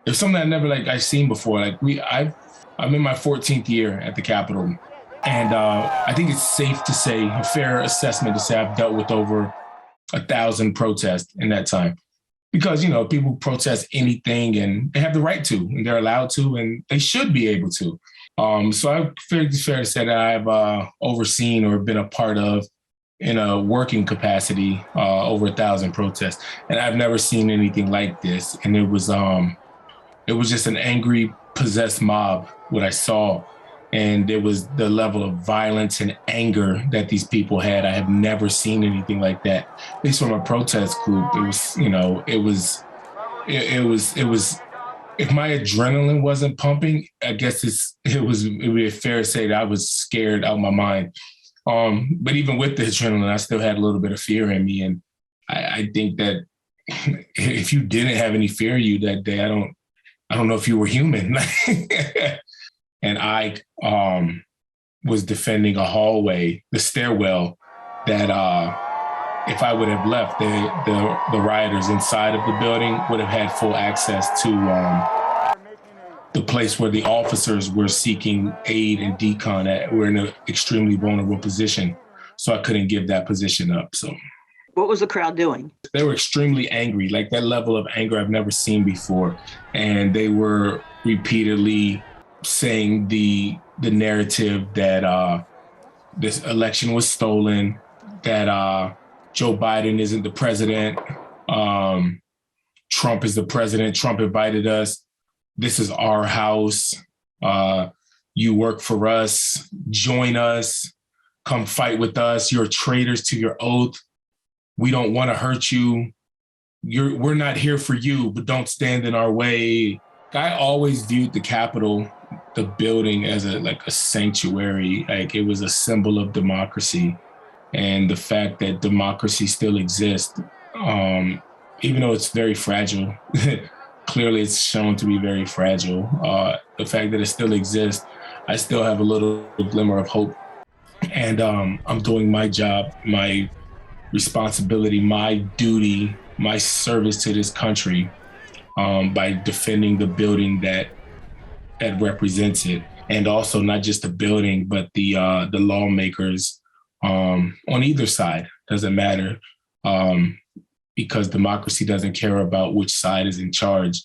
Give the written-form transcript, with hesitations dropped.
it was something I never I've seen before. I'm in my 14th year at the Capitol, and I think it's safe to say, a fair assessment to say, I've dealt with over 1,000 protests in that time. Because, people protest anything and they have the right to, and they're allowed to, and they should be able to. So I think it's fair to say that I've overseen or been a part of, in a working capacity, over 1,000 protests. And I've never seen anything like this. And it was just an angry, possessed mob, what I saw. And it was the level of violence and anger that these people had. I have never seen anything like that. At least from a protest group, it was, if my adrenaline wasn't pumping, I guess it would be fair to say that I was scared out of my mind. But even with the adrenaline, I still had a little bit of fear in me. And I think that if you didn't have any fear in you that day, I don't know if you were human. And I was defending a hallway, the stairwell, that if I would have left, the rioters inside of the building would have had full access to the place where the officers were seeking aid and decon at. We're in an extremely vulnerable position, so I couldn't give that position up. So, what was the crowd doing? They were extremely angry, like that level of anger I've never seen before, and they were repeatedly saying the narrative that this election was stolen, that Joe Biden isn't the president, Trump is the president, Trump invited us, this is our house, you work for us, join us, come fight with us, you're traitors to your oath, we don't want to hurt you, we're not here for you, but don't stand in our way. I always viewed the Capitol, the building, as a sanctuary. Like, it was a symbol of democracy, and the fact that democracy still exists, even though it's very fragile, clearly it's shown to be very fragile. The fact that it still exists, I still have a little glimmer of hope. And I'm doing my job, my responsibility, my duty, my service to this country, by defending the building that represents it. And also not just the building, but the lawmakers on either side. Doesn't matter, because democracy doesn't care about which side is in charge.